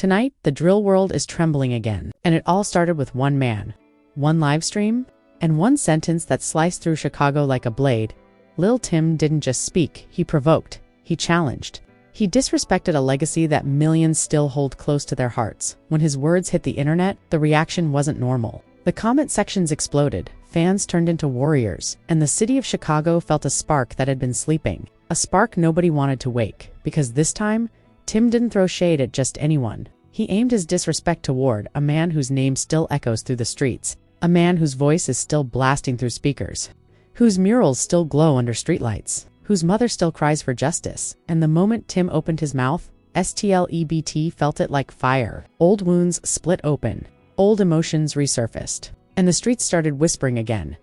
Tonight, the drill world is trembling again, and it all started with one man, one live stream, and one sentence that sliced through Chicago like a blade. Lil Tim didn't just speak, he provoked, he challenged. He disrespected a legacy that millions still hold close to their hearts. When his words hit the internet, the reaction wasn't normal. The comment sections exploded, fans turned into warriors, and the city of Chicago felt a spark that had been sleeping. A spark nobody wanted to wake, because this time, Tim didn't throw shade at just anyone. He aimed his disrespect toward a man whose name still echoes through the streets, a man whose voice is still blasting through speakers, whose murals still glow under streetlights, whose mother still cries for justice. And the moment Tim opened his mouth, STL EBT felt it like fire. Old wounds split open, old emotions resurfaced, and the streets started whispering again.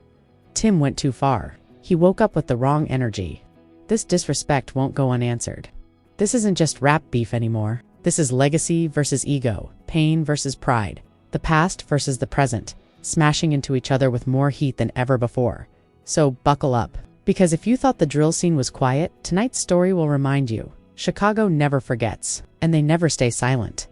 Tim went too far. He woke up with the wrong energy. This disrespect won't go unanswered. This isn't just rap beef anymore. This is legacy versus ego, pain versus pride, the past versus the present, smashing into each other with more heat than ever before. So buckle up. Because if you thought the drill scene was quiet, tonight's story will remind you. Chicago never forgets, and they never stay silent.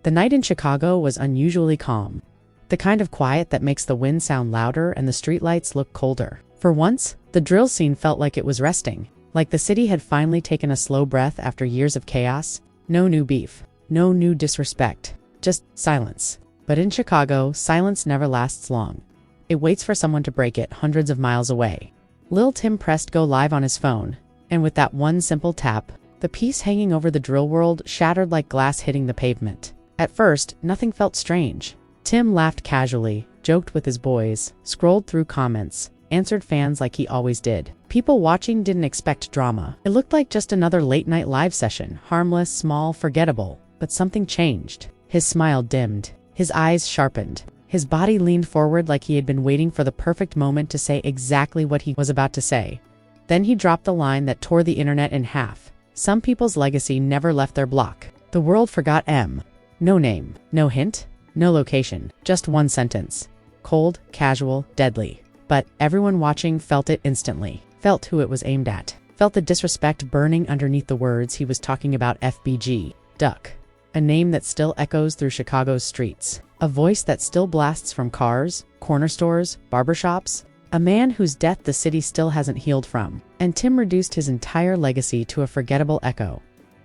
The night in Chicago was unusually calm. The kind of quiet that makes the wind sound louder and the streetlights look colder. For once, the drill scene felt like it was resting, like the city had finally taken a slow breath after years of chaos. No new beef, no new disrespect, just silence. But in Chicago, silence never lasts long. It waits for someone to break it hundreds of miles away. Lil Tim pressed go live on his phone, and with that one simple tap, the peace hanging over the drill world shattered like glass hitting the pavement. At first, nothing felt strange. Tim laughed casually, joked with his boys, scrolled through comments, answered fans like he always did. People watching didn't expect drama. It looked like just another late-night live session, harmless, small, forgettable. But something changed. His smile dimmed, his eyes sharpened. His body leaned forward like he had been waiting for the perfect moment to say exactly what he was about to say. Then he dropped the line that tore the internet in half. Some people's legacy never left their block. The world forgot M. No name, no hint, no location, just one sentence. Cold, casual, deadly. But everyone watching felt it instantly, felt who it was aimed at, felt the disrespect burning underneath the words he was talking about. FBG, Duck. A name that still echoes through Chicago's streets. A voice that still blasts from cars, corner stores, barbershops. A man whose death the city still hasn't healed from. And Tim reduced his entire legacy to a forgettable echo.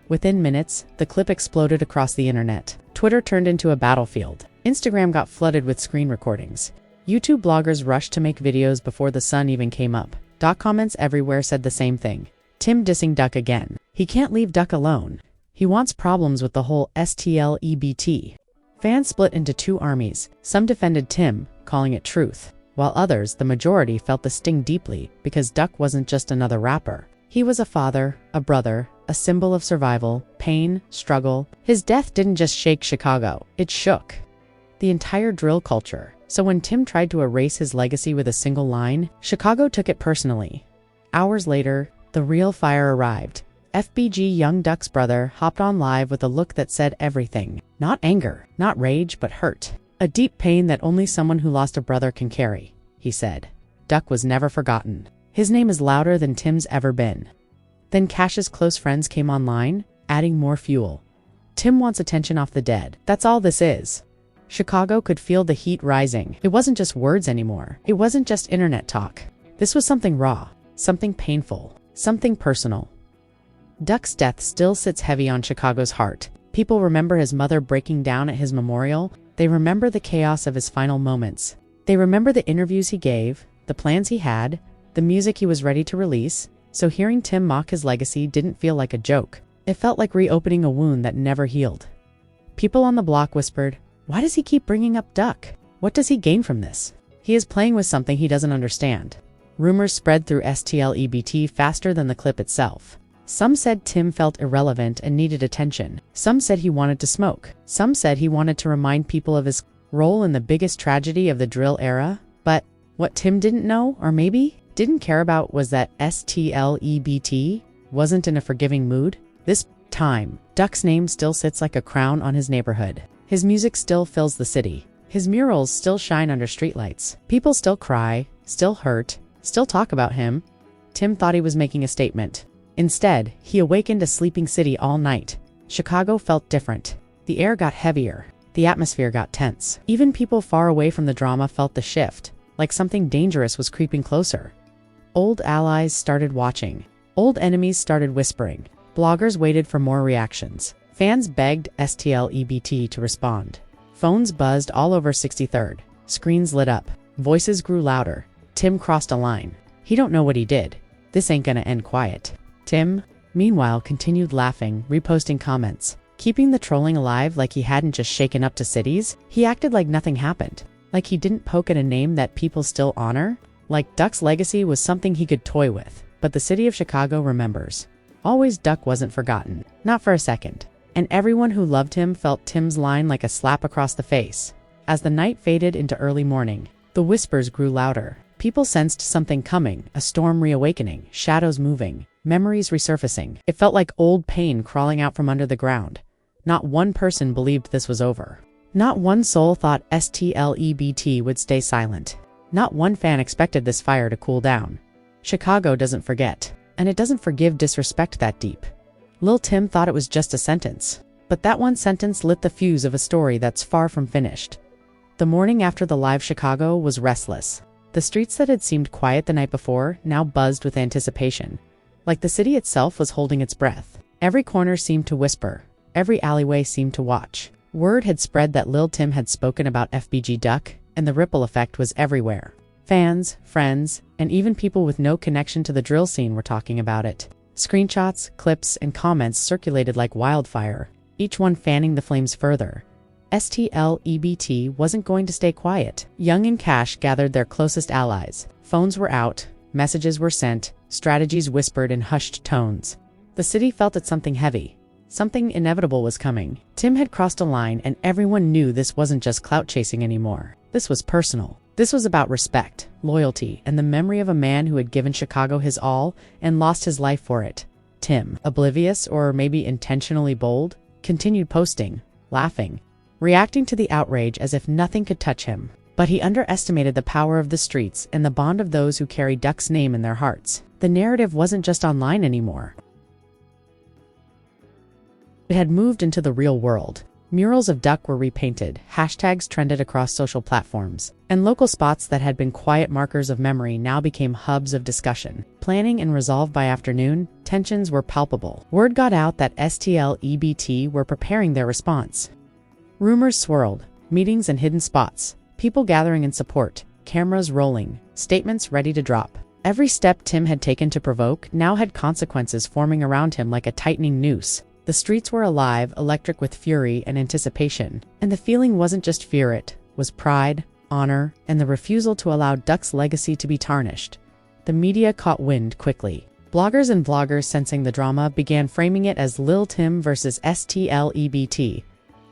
Within minutes, the clip exploded across the internet. Twitter turned into a battlefield. Instagram got flooded with screen recordings. YouTube bloggers rushed to make videos before the sun even came up. Comments everywhere said the same thing. Tim dissing Duck again. He can't leave Duck alone. He wants problems with the whole STL EBT. Fans split into two armies. Some defended Tim, calling it truth, while others, the majority, felt the sting deeply because Duck wasn't just another rapper. He was a father, a brother, a symbol of survival, pain, struggle. His death didn't just shake Chicago, it shook the entire drill culture. So when Tim tried to erase his legacy with a single line, Chicago took it personally. Hours later, the real fire arrived. FBG, Young Duck's brother, hopped on live with a look that said everything. Not anger, not rage, but hurt. A deep pain that only someone who lost a brother can carry, he said. Duck was never forgotten. His name is louder than Tim's ever been. Then Cash's close friends came online, adding more fuel. Tim wants attention off the dead. That's all this is. Chicago could feel the heat rising. It wasn't just words anymore. It wasn't just internet talk. This was something raw, something painful, something personal. Duck's death still sits heavy on Chicago's heart. People remember his mother breaking down at his memorial. They remember the chaos of his final moments. They remember the interviews he gave, the plans he had, the music he was ready to release. So hearing Tim mock his legacy didn't feel like a joke. It felt like reopening a wound that never healed. People on the block whispered, "Why does he keep bringing up Duck? What does he gain from this? He is playing with something he doesn't understand." Rumors spread through STL EBT faster than the clip itself. Some said Tim felt irrelevant and needed attention. Some said he wanted to smoke. Some said he wanted to remind people of his role in the biggest tragedy of the drill era. But what Tim didn't know, or maybe didn't care about, was that STL EBT wasn't in a forgiving mood. This time, Duck's name still sits like a crown on his neighborhood. His music still fills the city. His murals still shine under streetlights. People still cry, still hurt, still talk about him. Tim thought he was making a statement. Instead, he awakened a sleeping city all night. Chicago felt different. The air got heavier. The atmosphere got tense. Even people far away from the drama felt the shift, like something dangerous was creeping closer. Old allies started watching. Old enemies started whispering. Bloggers waited for more reactions. Fans begged STL EBT to respond. Phones buzzed all over 63rd. Screens lit up. Voices grew louder. Tim crossed a line. He don't know what he did. This ain't gonna end quiet. Tim, meanwhile, continued laughing, reposting comments. Keeping the trolling alive like he hadn't just shaken up to cities, he acted like nothing happened. Like he didn't poke at a name that people still honor. Like Duck's legacy was something he could toy with. But the city of Chicago remembers. Always Duck wasn't forgotten. Not for a second. And everyone who loved him felt Tim's line like a slap across the face. As the night faded into early morning, the whispers grew louder. People sensed something coming, a storm reawakening, shadows moving, memories resurfacing. It felt like old pain crawling out from under the ground. Not one person believed this was over. Not one soul thought STL EBT would stay silent. Not one fan expected this fire to cool down. Chicago doesn't forget, and it doesn't forgive disrespect that deep. Lil Tim thought it was just a sentence, but that one sentence lit the fuse of a story that's far from finished. The morning after the live Chicago was restless. The streets that had seemed quiet the night before now buzzed with anticipation. Like the city itself was holding its breath. Every corner seemed to whisper. Every alleyway seemed to watch. Word had spread that Lil Tim had spoken about FBG Duck, and the ripple effect was everywhere. Fans, friends, and even people with no connection to the drill scene were talking about it. Screenshots, clips, and comments circulated like wildfire, each one fanning the flames further. STL EBT wasn't going to stay quiet. Young and Cash gathered their closest allies. Phones were out, messages were sent, strategies whispered in hushed tones. The city felt that something heavy, something inevitable was coming. Tim had crossed a line, and everyone knew this wasn't just clout chasing anymore. This was personal. This was about respect, loyalty, and the memory of a man who had given Chicago his all and lost his life for it. Tim, oblivious or maybe intentionally bold, continued posting, laughing, reacting to the outrage as if nothing could touch him. But he underestimated the power of the streets and the bond of those who carry Duck's name in their hearts. The narrative wasn't just online anymore. It had moved into the real world. Murals of Duck were repainted, hashtags trended across social platforms, and local spots that had been quiet markers of memory now became hubs of discussion. Planning and resolve by afternoon, tensions were palpable. Word got out that STL EBT were preparing their response. Rumors swirled, meetings in hidden spots, people gathering in support, cameras rolling, statements ready to drop. Every step Tim had taken to provoke now had consequences forming around him like a tightening noose. The streets were alive, electric with fury and anticipation. And the feeling wasn't just fear, it was pride, honor, and the refusal to allow Duck's legacy to be tarnished. The media caught wind quickly. Bloggers and vloggers, sensing the drama, began framing it as Lil Tim versus STL EBT.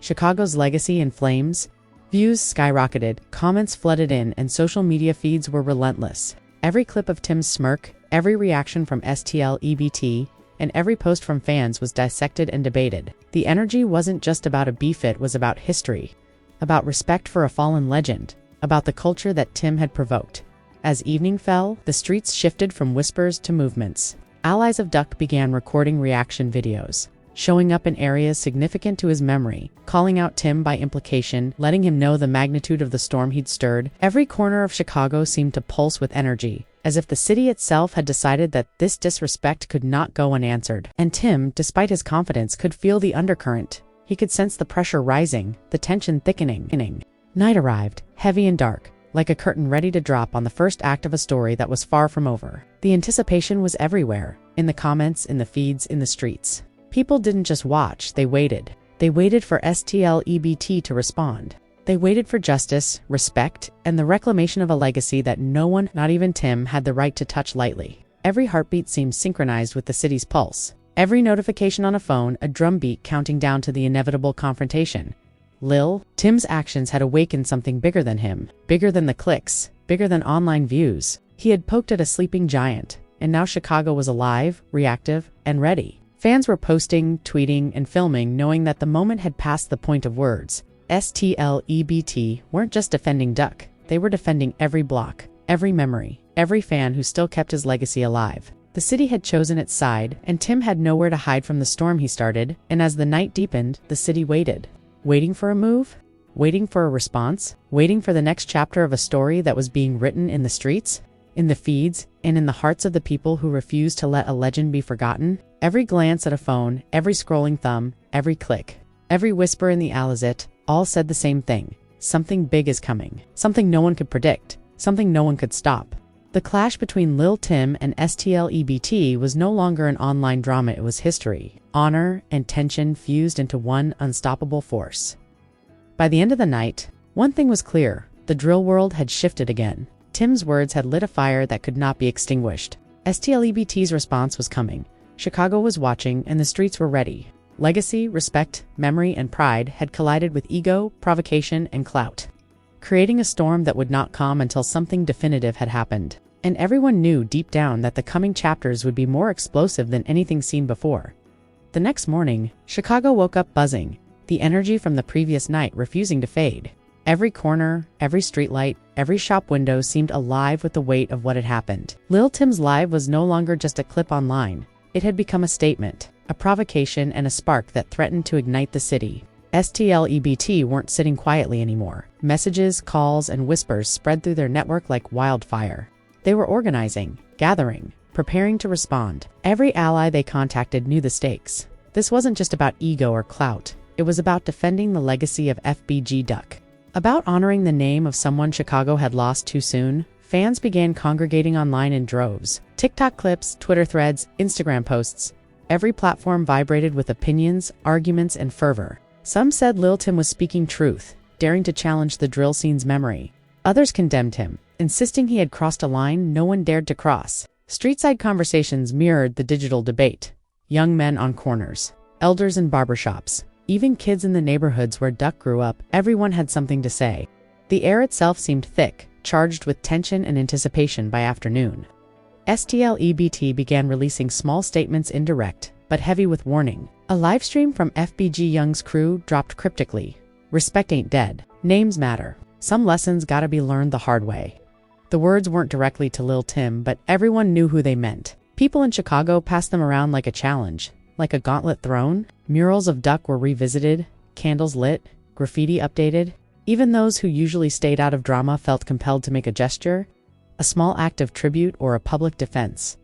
Chicago's legacy in flames. Views skyrocketed, comments flooded in, and social media feeds were relentless. Every clip of Tim's smirk, every reaction from STL EBT, and every post from fans was dissected and debated. The energy wasn't just about a beef, it was about history, about respect for a fallen legend, about the culture that Tim had provoked. As evening fell, the streets shifted from whispers to movements. Allies of Duck began recording reaction videos, showing up in areas significant to his memory, calling out Tim by implication, letting him know the magnitude of the storm he'd stirred. Every corner of Chicago seemed to pulse with energy, as if the city itself had decided that this disrespect could not go unanswered. And Tim, despite his confidence, could feel the undercurrent. He could sense the pressure rising, the tension thickening. Night arrived, heavy and dark, like a curtain ready to drop on the first act of a story that was far from over. The anticipation was everywhere, in the comments, in the feeds, in the streets. People didn't just watch, they waited. They waited for STL EBT to respond. They waited for justice, respect, and the reclamation of a legacy that no one, not even Tim, had the right to touch lightly. Every heartbeat seemed synchronized with the city's pulse. Every notification on a phone, a drumbeat counting down to the inevitable confrontation. Lil Tim's actions had awakened something bigger than him, bigger than the clicks, bigger than online views. He had poked at a sleeping giant, and now Chicago was alive, reactive, and ready. Fans were posting, tweeting, and filming, knowing that the moment had passed the point of words. STL EBT weren't just defending Duck, they were defending every block, every memory, every fan who still kept his legacy alive. The city had chosen its side, and Tim had nowhere to hide from the storm he started, and as the night deepened, the city waited. Waiting for a move? Waiting for a response? Waiting for the next chapter of a story that was being written in the streets, in the feeds, and in the hearts of the people who refused to let a legend be forgotten? Every glance at a phone, every scrolling thumb, every click, every whisper in the alizé, all said the same thing. Something big is coming. Something no one could predict. Something no one could stop. The clash between Lil Tim and STL EBT was no longer an online drama, it was history. Honor and tension fused into one unstoppable force. By the end of the night, one thing was clear: the drill world had shifted again. Tim's words had lit a fire that could not be extinguished. STL EBT's response was coming. Chicago was watching, and the streets were ready. Legacy, respect, memory, and pride had collided with ego, provocation, and clout, creating a storm that would not calm until something definitive had happened. And everyone knew deep down that the coming chapters would be more explosive than anything seen before. The next morning, Chicago woke up buzzing, the energy from the previous night refusing to fade. Every corner, every streetlight, every shop window seemed alive with the weight of what had happened. Lil Tim's live was no longer just a clip online. It had become a statement, a provocation, and a spark that threatened to ignite the city. STL EBT weren't sitting quietly anymore. Messages, calls, and whispers spread through their network like wildfire. They were organizing, gathering, preparing to respond. Every ally they contacted knew the stakes. This wasn't just about ego or clout. It was about defending the legacy of FBG Duck. About honoring the name of someone Chicago had lost too soon. Fans began congregating online in droves. TikTok clips, Twitter threads, Instagram posts. Every platform vibrated with opinions, arguments, and fervor. Some said Lil Tim was speaking truth, daring to challenge the drill scene's memory. Others condemned him, insisting he had crossed a line no one dared to cross. Streetside conversations mirrored the digital debate. Young men on corners, elders in barbershops, even kids in the neighborhoods where Duck grew up, everyone had something to say. The air itself seemed thick, charged with tension and anticipation by afternoon. STL EBT began releasing small statements, indirect, but heavy with warning. A livestream from FBG Young's crew dropped cryptically. Respect ain't dead. Names matter. Some lessons gotta be learned the hard way. The words weren't directly to Lil Tim, but everyone knew who they meant. People in Chicago passed them around like a challenge, like a gauntlet thrown. Murals of Duck were revisited, candles lit, graffiti updated. Even those who usually stayed out of drama felt compelled to make a gesture, a small act of tribute or a public defense.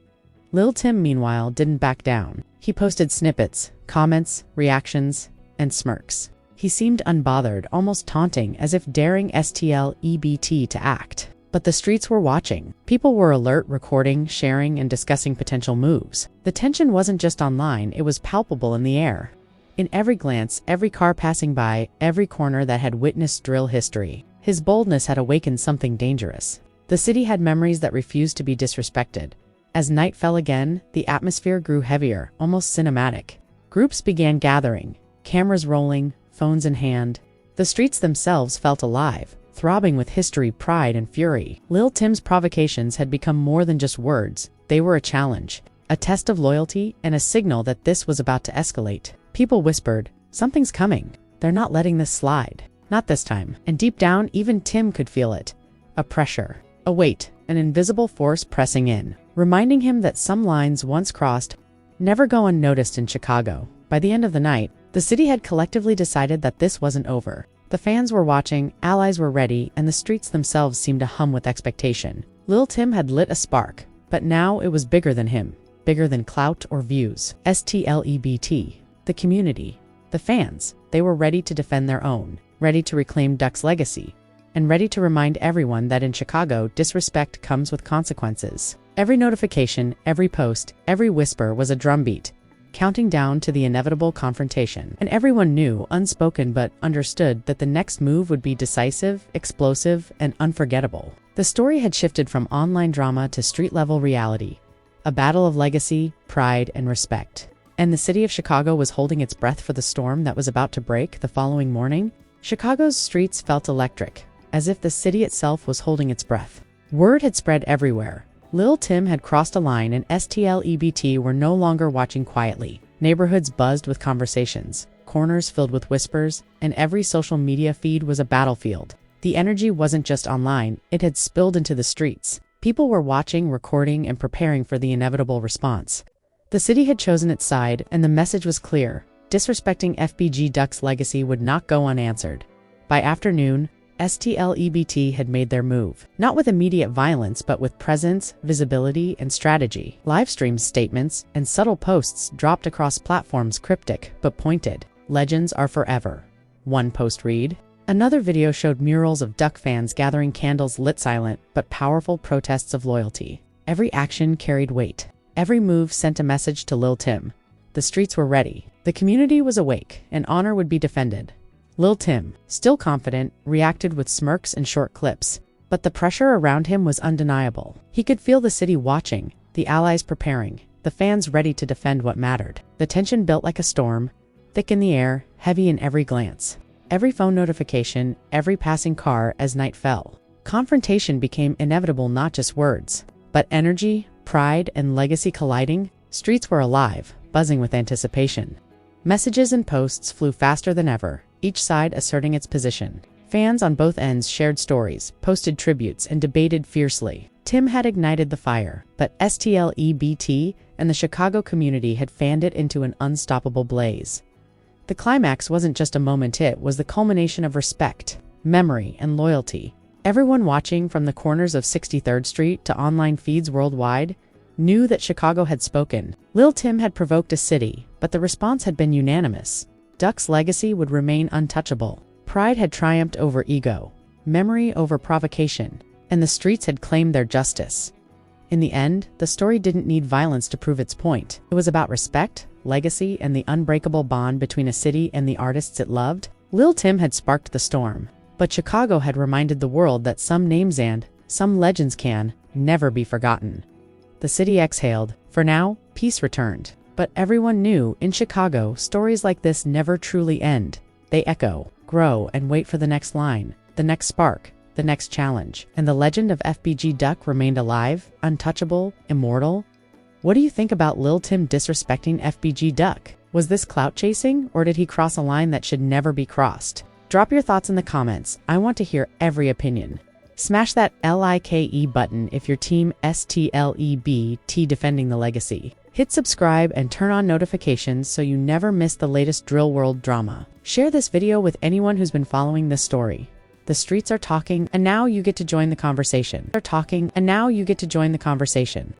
Lil Tim, meanwhile, didn't back down. He posted snippets, comments, reactions, and smirks. He seemed unbothered, almost taunting, as if daring STL EBT to act. But the streets were watching. People were alert, recording, sharing, and discussing potential moves. The tension wasn't just online, it was palpable in the air. In every glance, every car passing by, every corner that had witnessed drill history. His boldness had awakened something dangerous. The city had memories that refused to be disrespected. As night fell again, the atmosphere grew heavier, almost cinematic. Groups began gathering, cameras rolling, phones in hand. The streets themselves felt alive, throbbing with history, pride, and fury. Lil Tim's provocations had become more than just words. They were a challenge, a test of loyalty, and a signal that this was about to escalate. People whispered, "Something's coming. They're not letting this slide. Not this time." And deep down, even Tim could feel it. A pressure, a weight, an invisible force pressing in, reminding him that some lines once crossed never go unnoticed in Chicago. By the end of the night, the city had collectively decided that this wasn't over. The fans were watching, allies were ready, and the streets themselves seemed to hum with expectation. Lil Tim had lit a spark, but now it was bigger than him, bigger than clout or views. STL EBT, the community, the fans, they were ready to defend their own, ready to reclaim Duck's legacy, and ready to remind everyone that in Chicago, disrespect comes with consequences. Every notification, every post, every whisper was a drumbeat, counting down to the inevitable confrontation. And everyone knew, unspoken but understood, that the next move would be decisive, explosive, and unforgettable. The story had shifted from online drama to street-level reality, a battle of legacy, pride, and respect. And the city of Chicago was holding its breath for the storm that was about to break. The following morning, Chicago's streets felt electric, as if the city itself was holding its breath. Word had spread everywhere. Lil Tim had crossed a line, and STL EBT were no longer watching quietly. Neighborhoods buzzed with conversations, corners filled with whispers, and every social media feed was a battlefield. The energy wasn't just online, it had spilled into the streets. People were watching, recording, and preparing for the inevitable response. The city had chosen its side, and the message was clear. disrespecting FBG Duck's legacy would not go unanswered. By afternoon, STL EBT had made their move, not with immediate violence but with presence, visibility, and strategy. Live streams, statements, and subtle posts dropped across platforms, cryptic but pointed. Legends are forever. One post read. Another video showed murals of Duck fans gathering, candles lit, silent but powerful protests of loyalty. Every action carried weight. Every move sent a message to Lil Tim. The streets were ready. The community was awake, and honor would be defended. Lil Tim, still confident, reacted with smirks and short clips. But the pressure around him was undeniable. He could feel the city watching, the allies preparing, the fans ready to defend what mattered. The tension built like a storm, thick in the air, heavy in every glance. Every phone notification, every passing car as night fell. Confrontation became inevitable, not just words, but energy, pride, and legacy colliding. Streets were alive, buzzing with anticipation. Messages and posts flew faster than ever, each side asserting its position. Fans on both ends shared stories, posted tributes, and debated fiercely. Tim had ignited the fire, but STL EBT and the Chicago community had fanned it into an unstoppable blaze. The climax wasn't just a moment, it was the culmination of respect, memory, and loyalty. Everyone watching, from the corners of 63rd Street to online feeds worldwide, knew that Chicago had spoken. Lil Tim had provoked a city, but the response had been unanimous. Duck's legacy would remain untouchable. Pride had triumphed over ego, memory over provocation, and the streets had claimed their justice. In the end, the story didn't need violence to prove its point. It was about respect, legacy, and the unbreakable bond between a city and the artists it loved. Lil Tim had sparked the storm, but Chicago had reminded the world that some names and some legends can never be forgotten. The city exhaled. For now, peace returned. But everyone knew, in Chicago, stories like this never truly end. They echo, grow, and wait for the next line, the next spark, the next challenge. And the legend of FBG Duck remained alive, untouchable, immortal. What do you think about Lil Tim disrespecting FBG Duck? Was this clout chasing, or did he cross a line that should never be crossed? Drop your thoughts in the comments. I want to hear every opinion. Smash that like button if you're team STLEBT defending the legacy. Hit subscribe and turn on notifications so you never miss the latest drill world drama. Share this video with anyone who's been following this story. The streets are talking, and now you get to join the conversation. They're talking, and now you get to join the conversation.